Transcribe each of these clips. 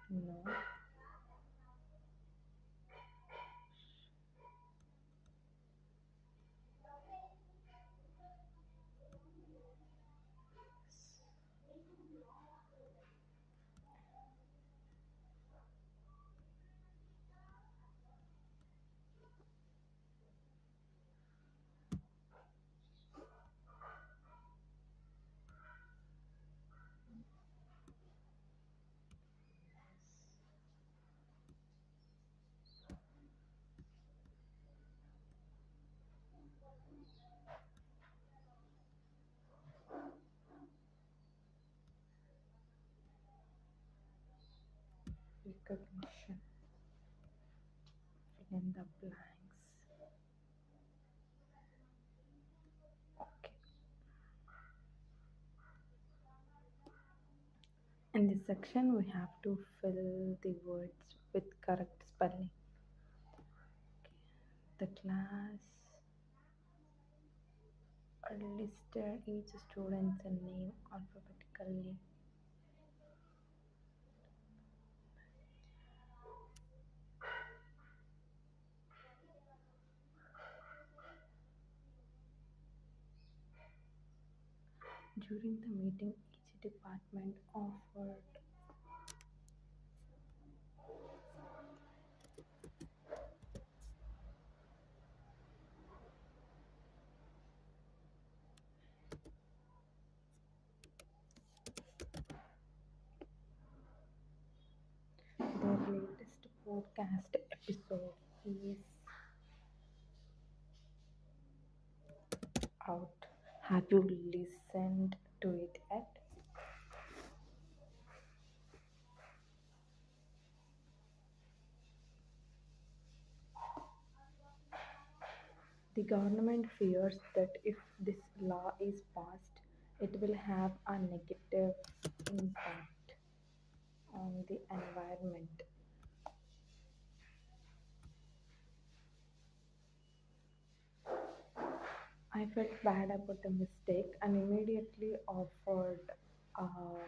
No. Recognition. Fill in the blanks. Okay. In this section, we have to fill the words with correct spelling. The class listed each student's name alphabetically. During the meeting, each department offered their latest podcast episode is out. Have you listened to it yet? The government fears that if this law is passed, it will have a negative impact on the environment. I felt bad about the mistake and immediately offered mm,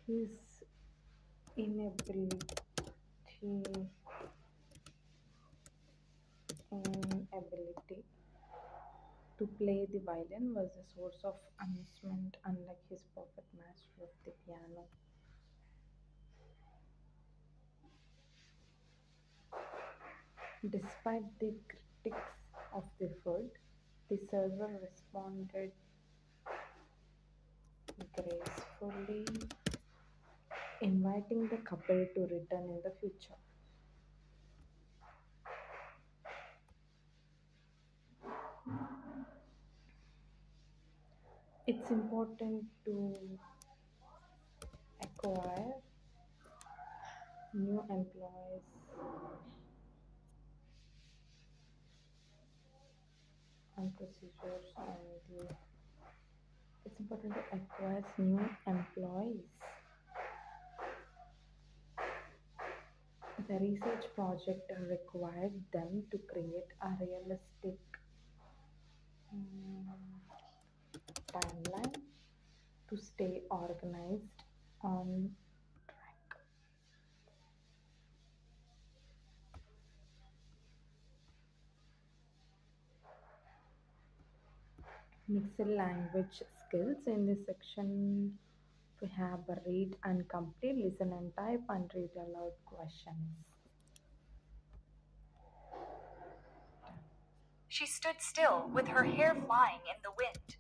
his inability inability to play the violin was a source of amusement, unlike his perfect mastery of the piano. Despite the critics of the food, the server responded gracefully, inviting the couple to return in the future. It's important to acquire new employees and procedures and the it's important to acquire new employees. The research project required them to create a realistic mm, timeline to stay organized on track. Mixed language skills in this section we have a read and complete, listen and type and read aloud questions. She stood still with her hair flying in the wind.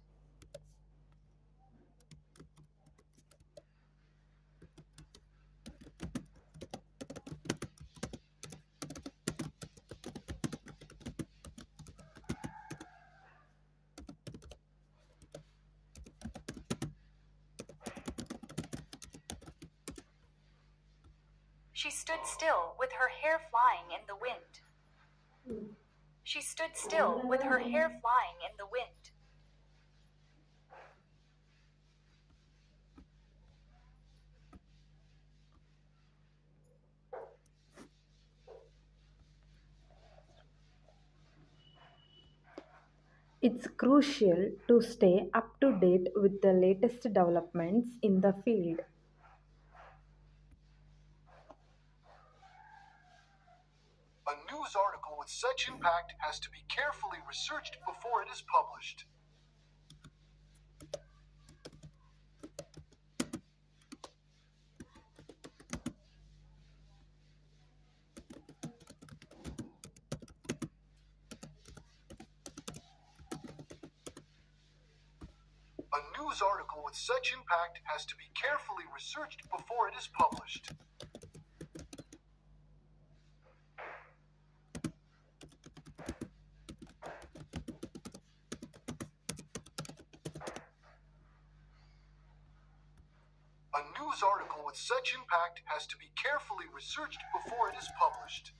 She stood still with her hair flying in the wind. She stood still with her hair flying in the wind. It's crucial to stay up to date with the latest developments in the field. A news article with such impact has to be carefully researched before it is published. A news article with such impact has to be carefully researched before it is published. A news article with such impact has to be carefully researched before it is published.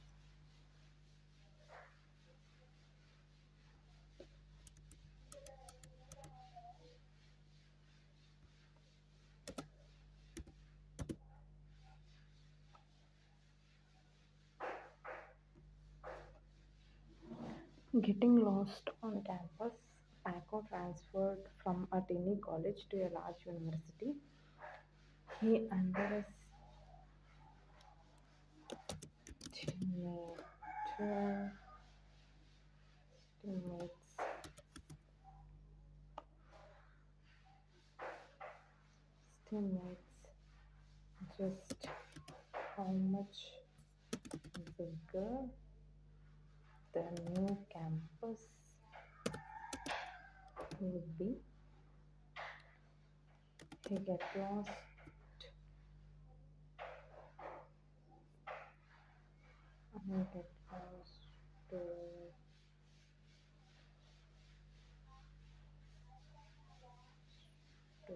Getting lost on campus, Paco transferred from a tiny college to a large university. He underestimates estimates just how much bigger the new campus would be. He get lost and get lost to, to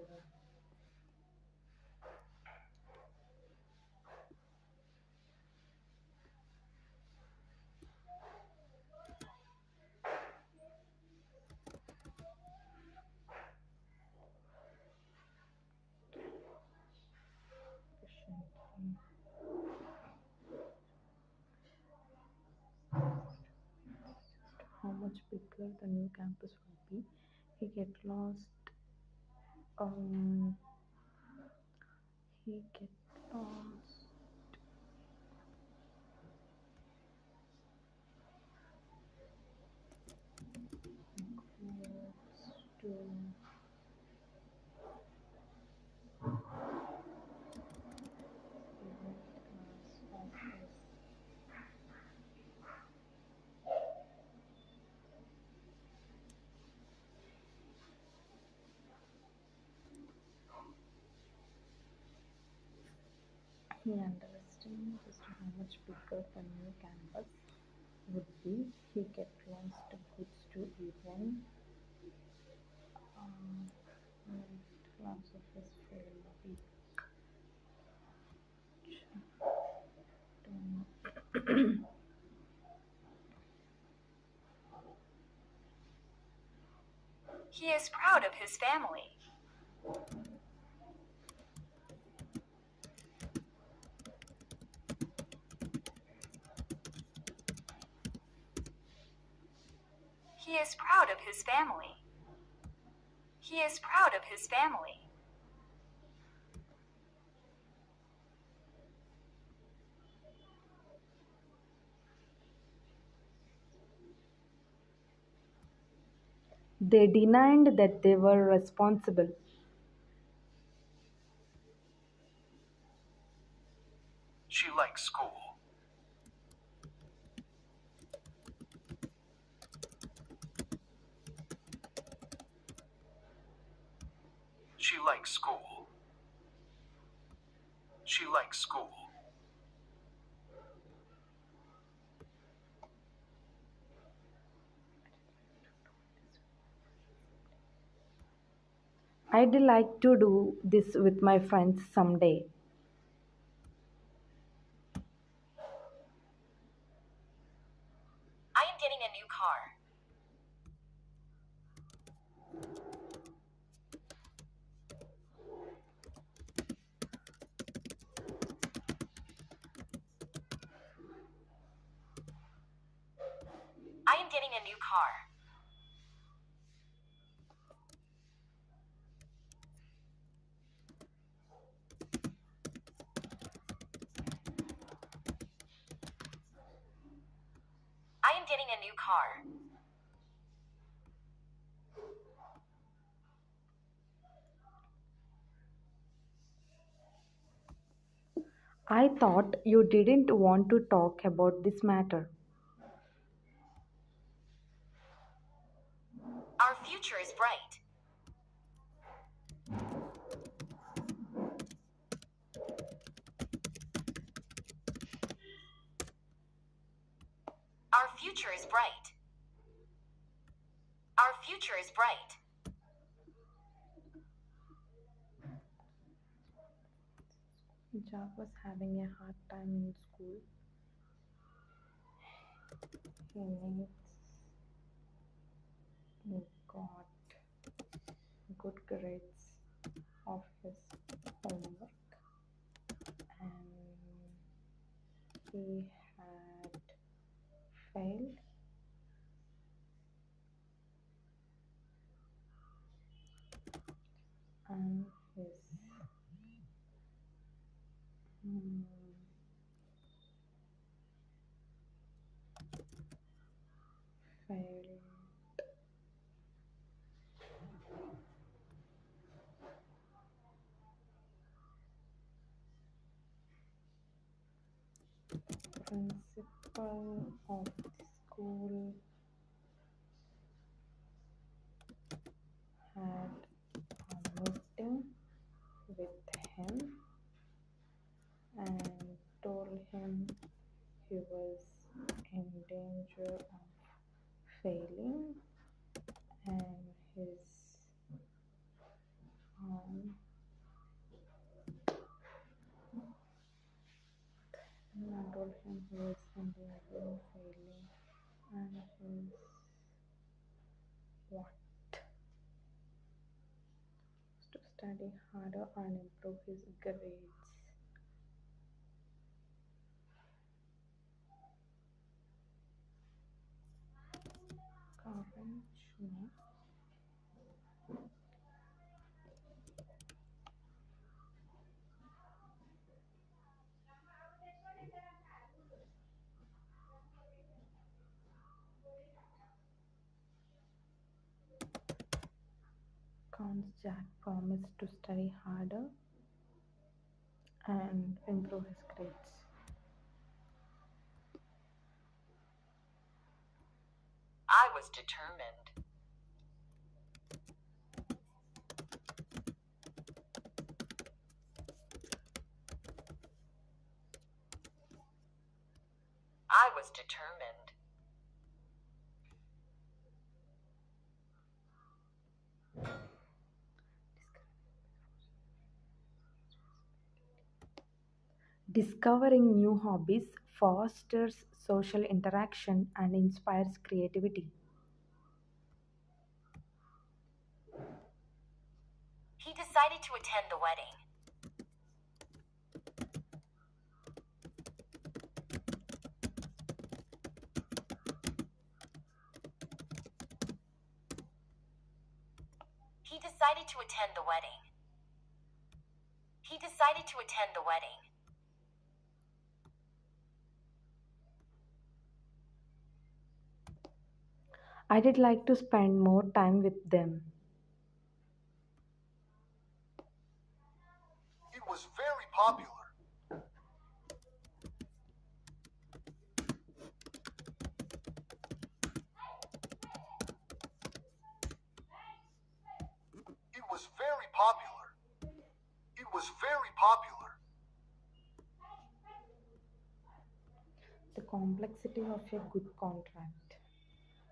how much bigger the new campus would be. He get lost. Um, he get lost to event class office. He underestimated just how much bigger the new campus would be. He kept lost goods to even um, class office failed week. He is proud of his family. He is proud of his family. He is proud of his family. They denied that they were responsible. She likes school. She likes school. She likes school. I'd like to do this with my friends someday. I am getting a new car. I am getting a new car. getting a new car. I thought you didn't want to talk about this matter. Our future is bright. Our future is bright. Our future is bright. Jack was having a hard time in school. He needs got good grades of his homework and he had failed and his mm, failed principal of the school had a meeting with him and told him he was in danger of failing and his um, and told him he was in danger of failing and his what to study harder and improve his grades. Courage, no. Counts Jack promised to study harder and improve his grades. I was determined. I was determined. Discovering new hobbies fosters social interaction and inspires creativity. He decided to attend the wedding. He decided to attend the wedding. He decided to attend the wedding. I did like to spend more time with them. It was very popular. It was very popular. It was very popular. The complexity of a good contract.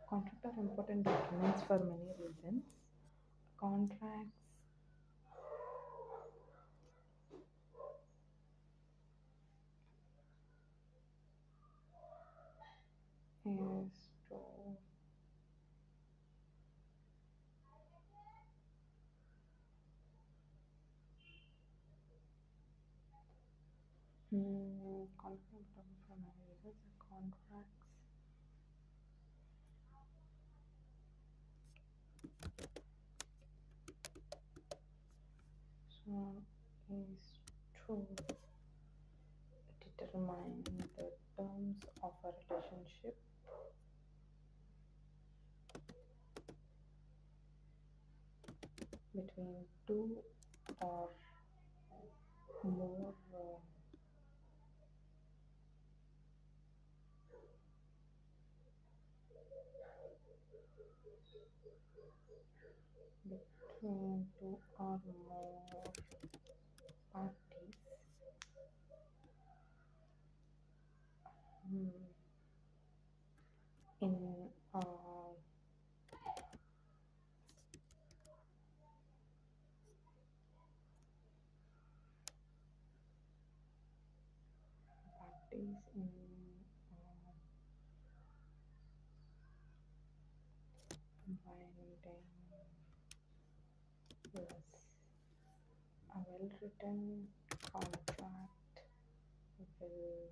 Contracts are important documents for many reasons. Contracts is to contract for many reasons. Contracts so is to determine the terms of a relationship between two or more between two or more parties mm, in parties in binding yes a well-written contract will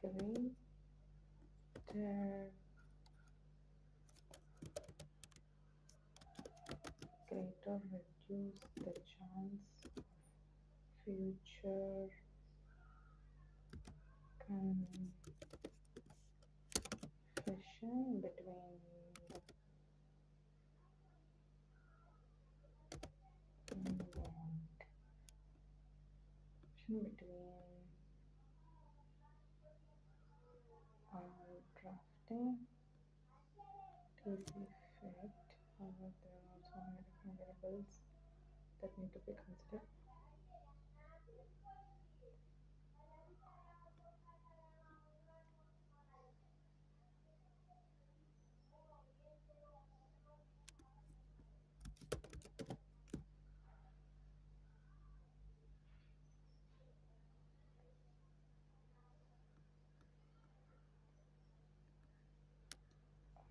greater greater reduce the chance of future confession between the involved between drafting TC effect. However, there are also many different variables that need to be considered.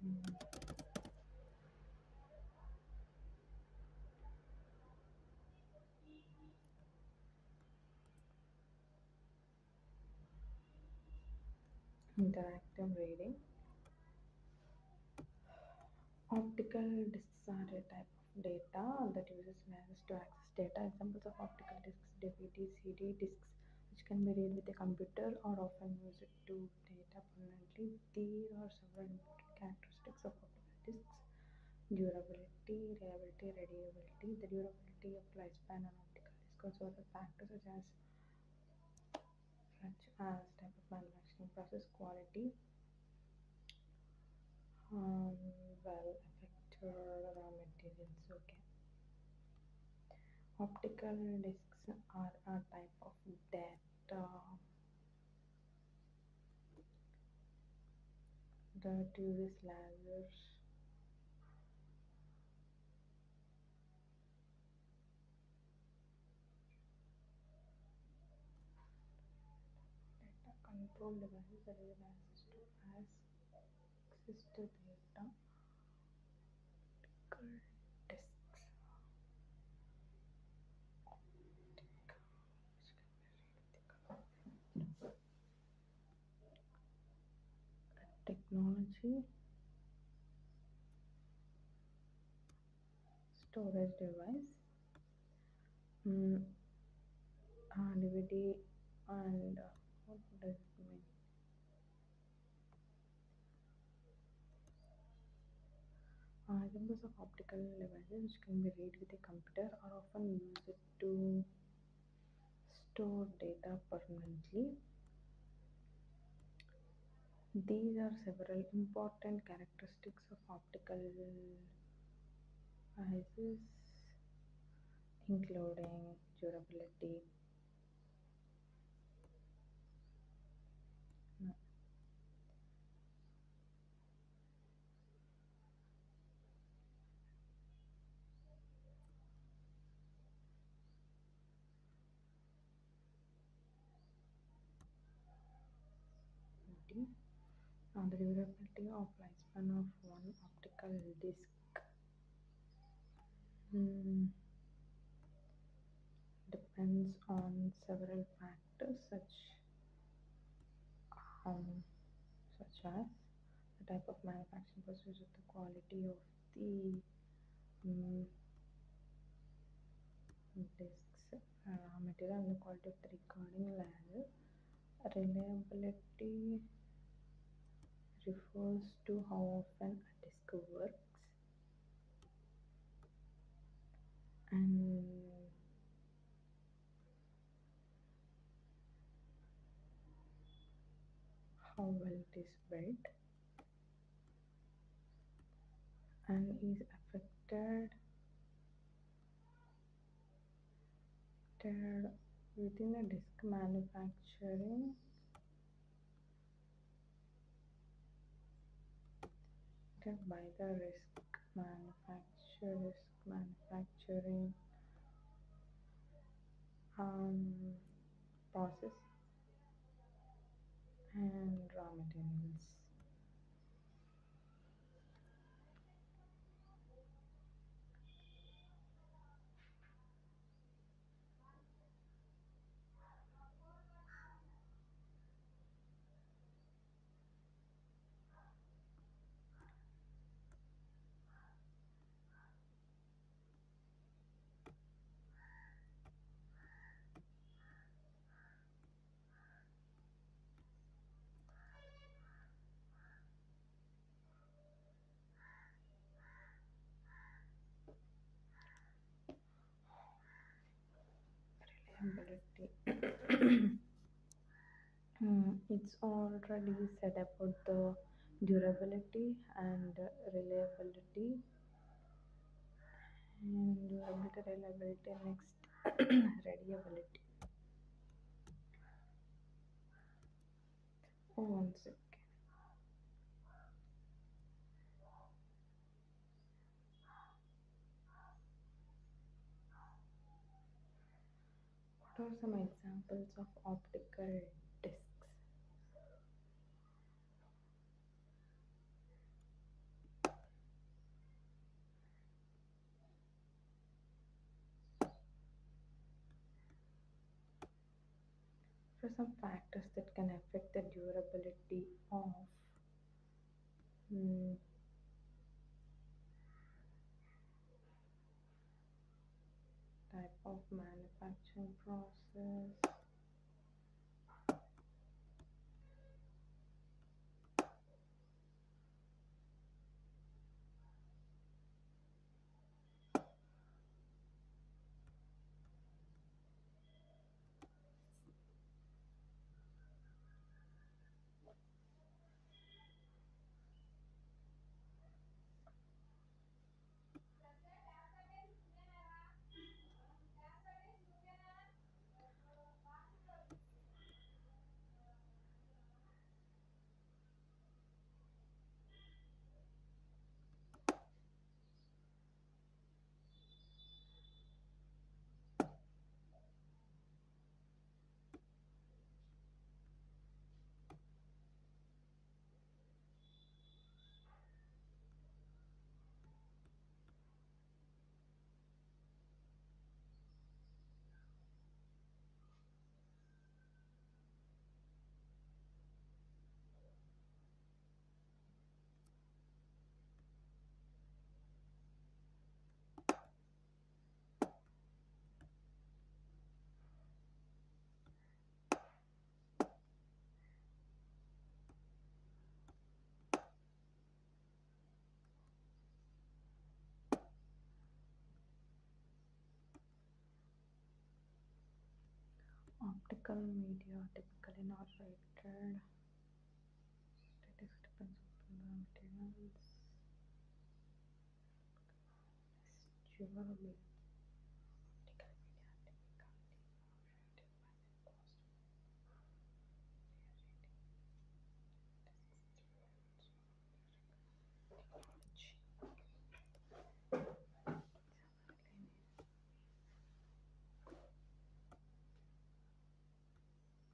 Mm, Interactive reading. Optical discs are a type of data that uses layers to access data. Examples of optical discs: DVD, CD discs, which can be read with a computer or often used to data permanently. There are several important characteristics of optical discs: durability, reliability, readability. The durability of lifespan on optical disc also other factors such as type of manufacturing process, quality, well, effector raw materials. Okay. Optical discs are a type of data that uses lasers data control devices that use access to data. Optical discs. Technology, storage device, mm, DVD, and what does it mean? Examples of optical devices which can be read with a computer are often used to store data permanently. These are several important characteristics of optical devices, including durability, durability, and the durability of lifespan of one optical disc mm, depends on several factors um, such as the type of manufacturing process, the quality of the mm, discs, material, and the quality of the recording layer. Reliability refers to how often a disk works. and how well it is built and is affected within a disk manufacturing by the risk manufacturing um, process and raw materials. Reliability. It's already said about the durability and reliability and durability, reliability next. Reliability. Oh, one second. What are some examples of optical discs? For some factors that can affect the durability of mm, type of manufacturing process. Optical media typically not rated. Statistics depends on the materials. Durable. Optical media typically not rated by the cost technology.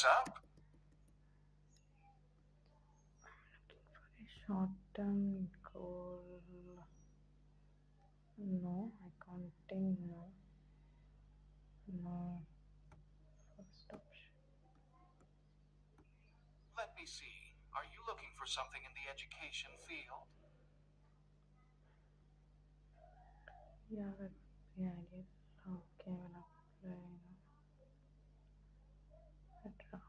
What's up? A short-term goal. No, accounting. No, no. First option. Let me see. Are you looking for something in the education field? Yeah, that would be ideal. Okay, well, apply. A draft.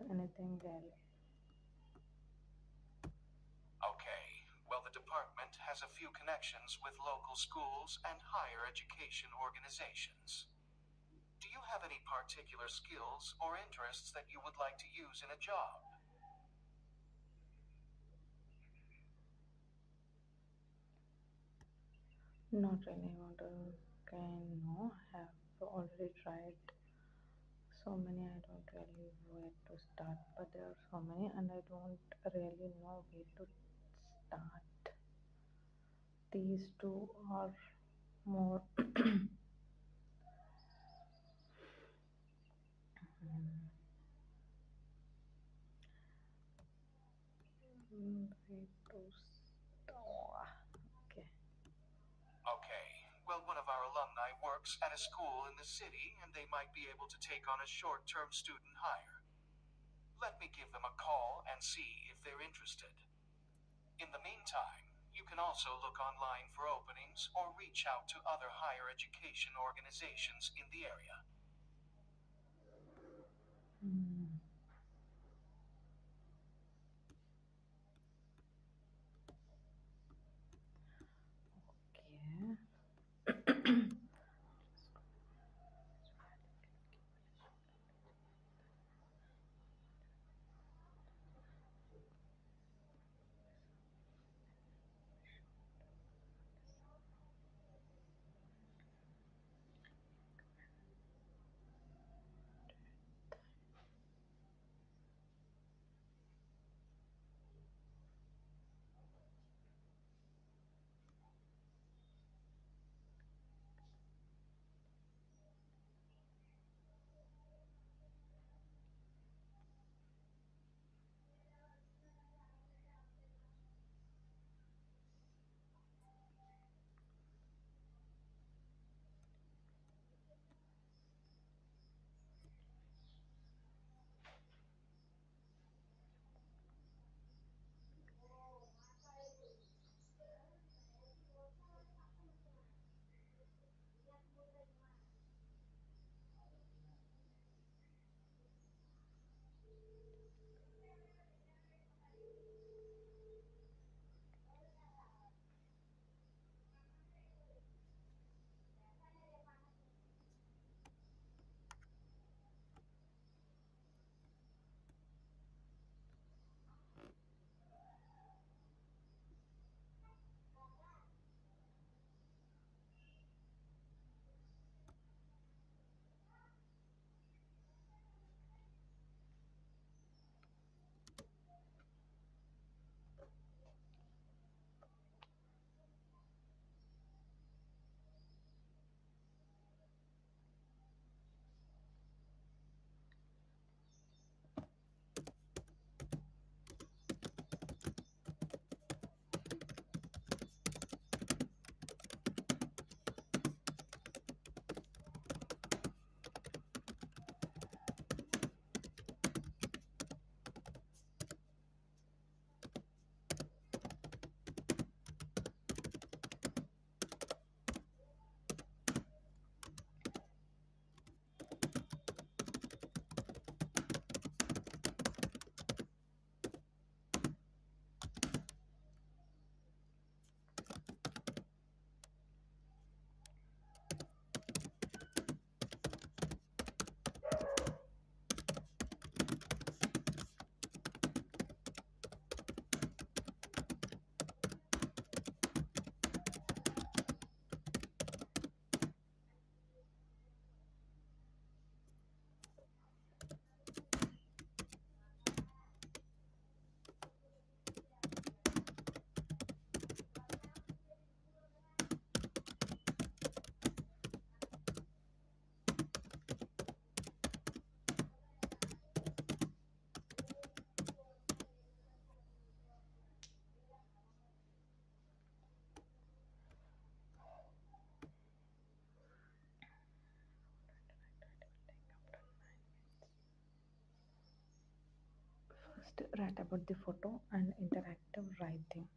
Anything really. Okay. Well, the department has a few connections with local schools and higher education organizations. Do you have any particular skills or interests that you would like to use in a job? Not really want to. Okay, no, I have already tried so many. I don't really know where to start, but there are so many, and I don't really know where to start. These two are more way to start. Okay. Okay. Well, one of our alumni works at a school in the city, and they might be able to take on a short-term student hire. Let me give them a call and see if they're interested. In the meantime, you can also look online for openings or reach out to other higher education organizations in the area. Hmm. Okay. First, write about the photo and interactive writing.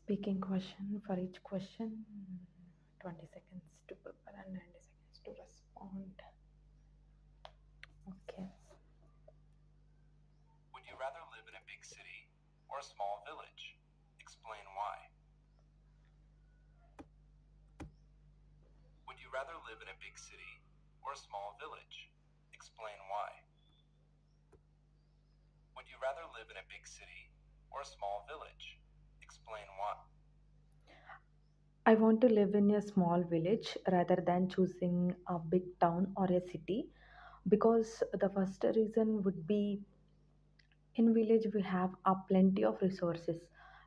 Speaking question for each question, 20 seconds to prepare and 90 seconds to respond. Okay. Would you rather live in a big city or a small village? Explain why. Would you rather live in a big city or a small village? Explain why. Would you rather live in a big city or a small village? Explain why. I want to live in a small village rather than choosing a big town or a city because the first reason would be in village we have a plenty of resources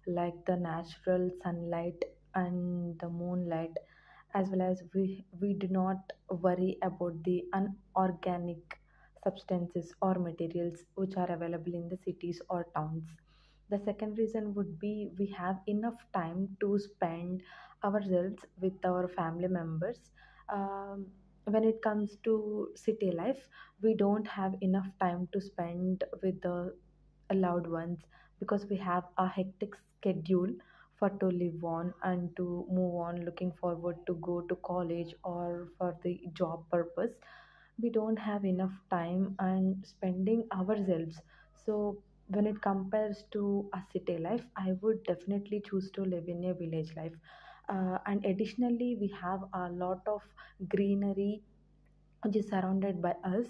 like the natural sunlight and the moonlight, as well as we do not worry about the unorganic substances or materials which are available in the cities or towns. The second reason would be we have enough time to spend ourselves with our family members. um, when it comes to city life, we don't have enough time to spend with the loved ones because we have a hectic schedule for to live on and to move on, looking forward to go to college or for the job purpose. We don't have enough time and spending ourselves. So when it compares to a city life, I would definitely choose to live in a village life. And additionally, we have a lot of greenery which is surrounded by us,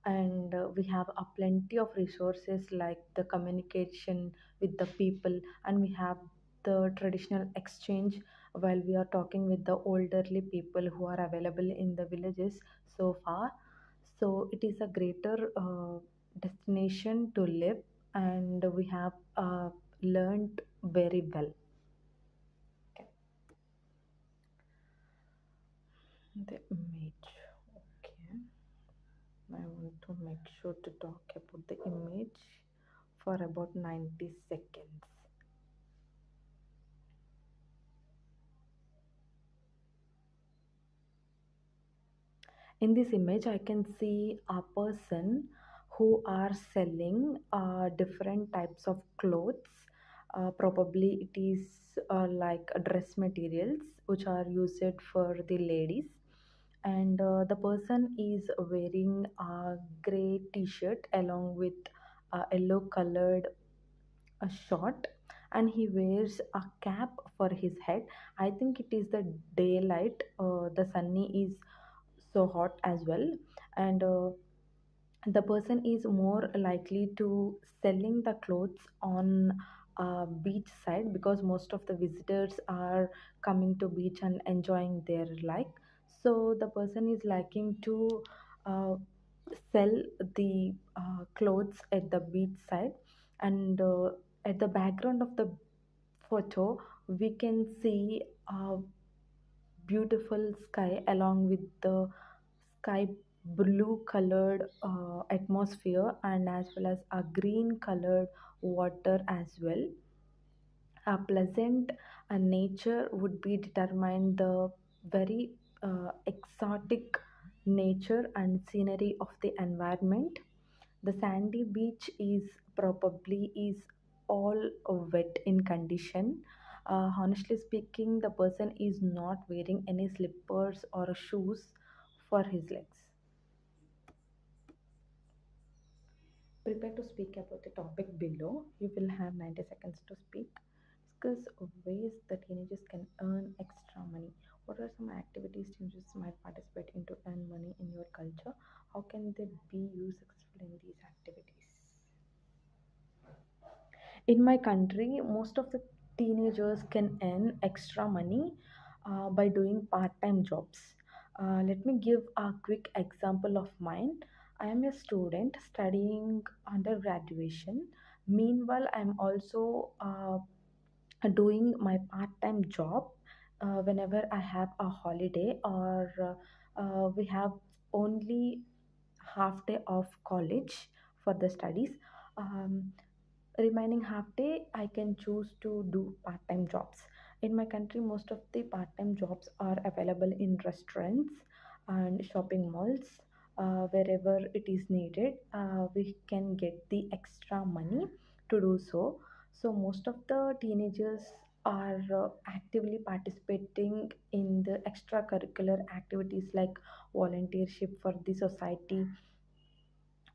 and we have a plenty of resources like the communication with the people, and we have the traditional exchange while we are talking with the elderly people who are available in the villages so far. So it is a greater destination to live, and we have learned very well. Okay. The image. Okay. I want to make sure to talk about the image for about 90 seconds. In this image, I can see a person who are selling different types of clothes. Probably it is like dress materials which are used for the ladies. And the person is wearing a gray t-shirt along with a yellow colored a short, and he wears a cap for his head. I think it is the daylight. The sunny is so hot as well, and the person is more likely to selling the clothes on beach side because most of the visitors are coming to beach and enjoying their like. So the person is liking to uh, sell the clothes at the beach side, and at the background of the photo we can see a beautiful sky along with the sky blue colored atmosphere, and as well as a green colored water as well. A pleasant nature would be determined the very exotic nature and scenery of the environment. The sandy beach is probably is all wet in condition. Honestly speaking, the person is not wearing any slippers or shoes for his legs. Prepare to speak about the topic below. You will have 90 seconds to speak. Discuss ways that teenagers can earn extra money. What are some activities teenagers might participate in to earn money in your culture? How can they be used successful in these activities? In my country, most of the teenagers can earn extra money by doing part-time jobs. Let me give a quick example of mine. I am a student studying under graduation. Meanwhile, I am also doing my part-time job whenever I have a holiday, or we have only half day of college for the studies. Remaining half day I can choose to do part-time jobs. In my country, most of the part-time jobs are available in restaurants and shopping malls. Wherever it is needed, we can get the extra money to do so. So most of the teenagers are actively participating in the extracurricular activities like volunteership for the society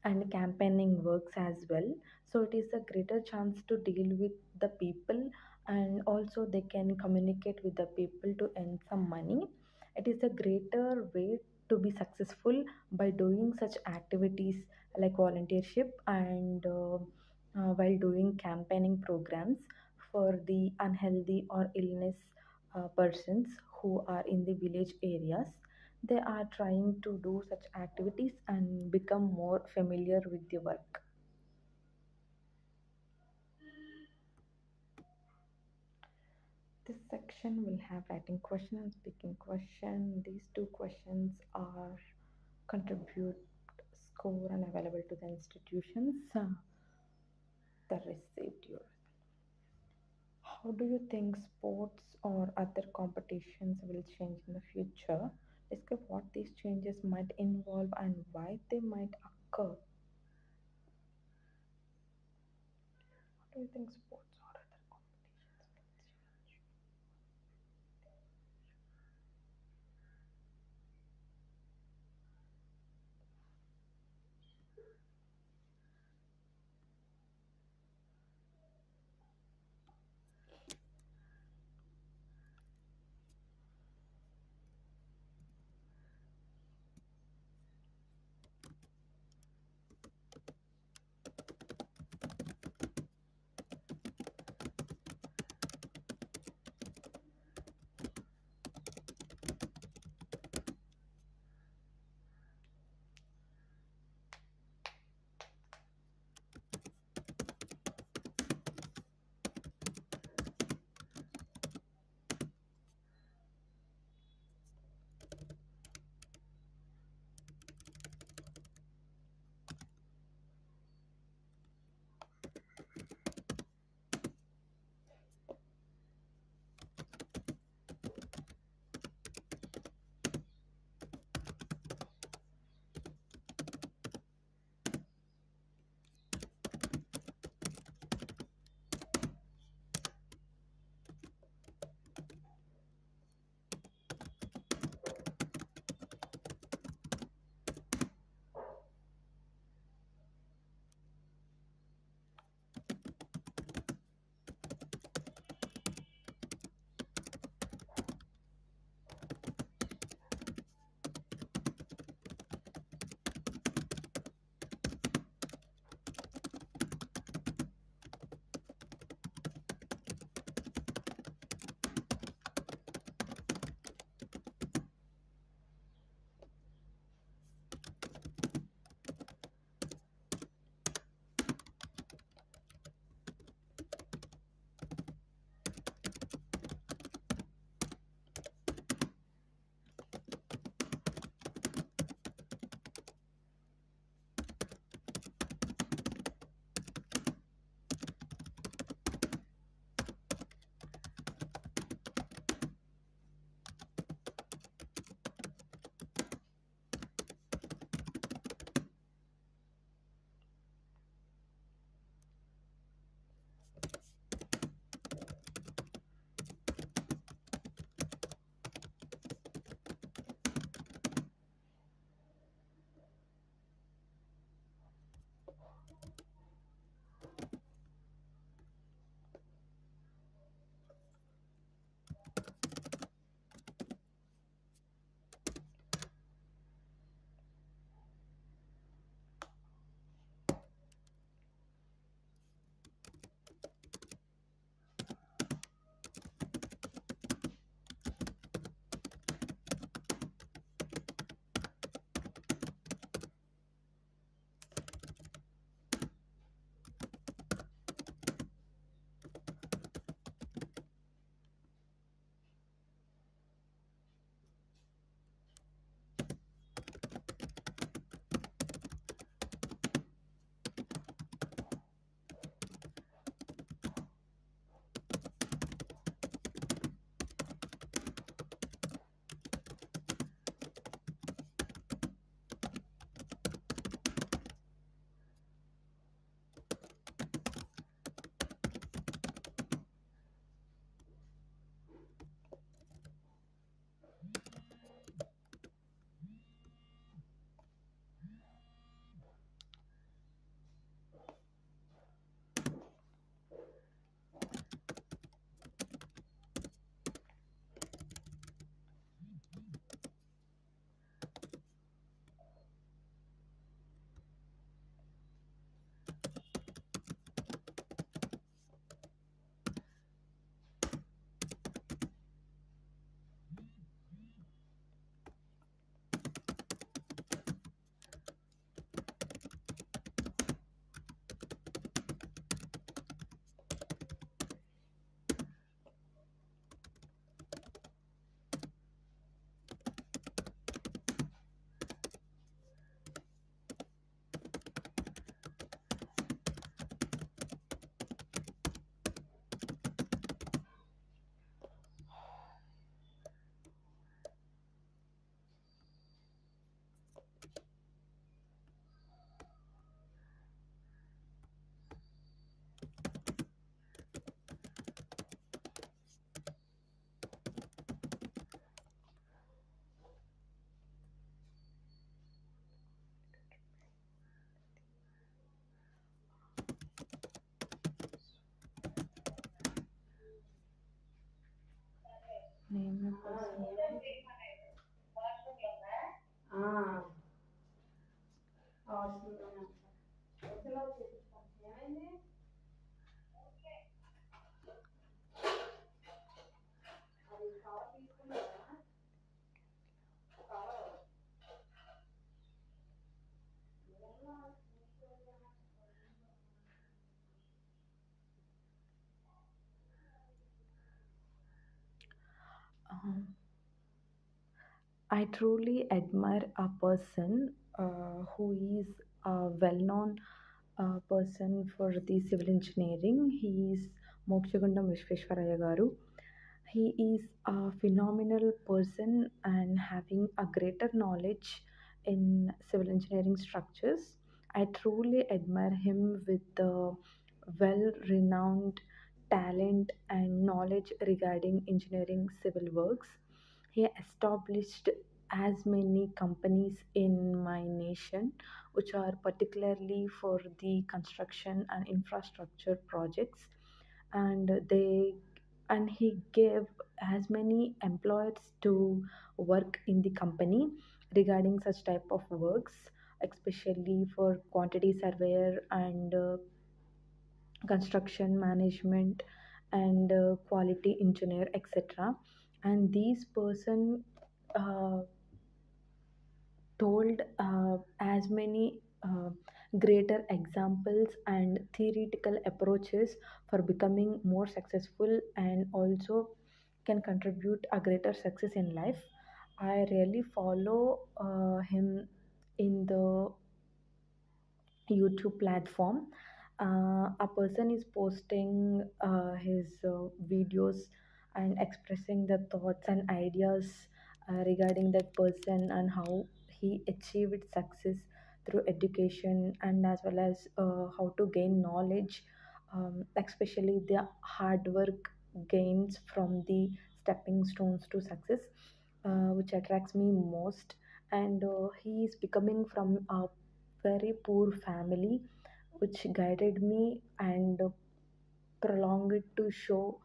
and campaigning works as well. So it is a greater chance to deal with the people, and also they can communicate with the people to earn some money. It is a greater way to be successful by doing such activities like volunteership and while doing campaigning programs for the unhealthy or illness persons who are in the village areas. They are trying to do such activities and become more familiar with the work. This section will have writing question and speaking question. These two questions are contribute score and available to the institutions that received yours. How do you think sports or other competitions will change in the future? Describe what these changes might involve and why they might occur. How do you think sports or other competitions Name a person. Um, I truly admire a person who is a well known person for the civil engineering. He is Mokshagundam Vishweshwaraya Garu. He is a phenomenal person and having a greater knowledge in civil engineering structures. I truly admire him with the well renowned talent and knowledge regarding engineering civil works. He established as many companies in my nation, which are particularly for the construction and infrastructure projects, and he gave as many employers to work in the company regarding such type of works, especially for quantity surveyor and construction management and quality engineer, etc. And these person uh, told as many greater examples and theoretical approaches for becoming more successful and also can contribute a greater success in life. I really follow him in the YouTube platform. A person is posting his videos and expressing the thoughts and ideas regarding that person and how he achieved success through education and as well as how to gain knowledge, especially the hard work gains from the stepping stones to success, which attracts me most. And he is becoming from a very poor family, which guided me and prolonged it to show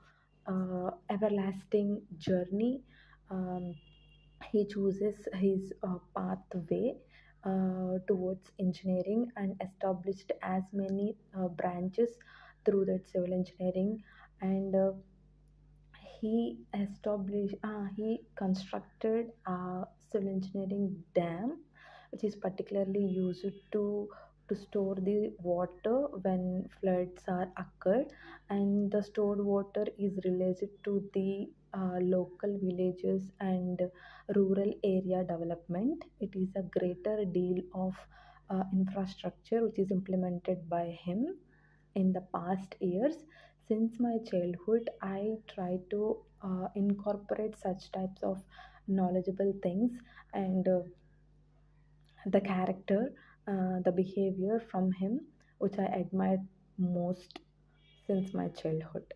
everlasting journey. Um, he chooses his pathway towards engineering and established as many branches through that civil engineering, and he constructed a civil engineering dam, which is particularly used to store the water when floods are occurred, and the stored water is released to the local villages and rural area development. It is a greater deal of infrastructure which is implemented by him in the past years. Since my childhood, I try to incorporate such types of knowledgeable things and the character, the behavior from him, which I admired most since my childhood.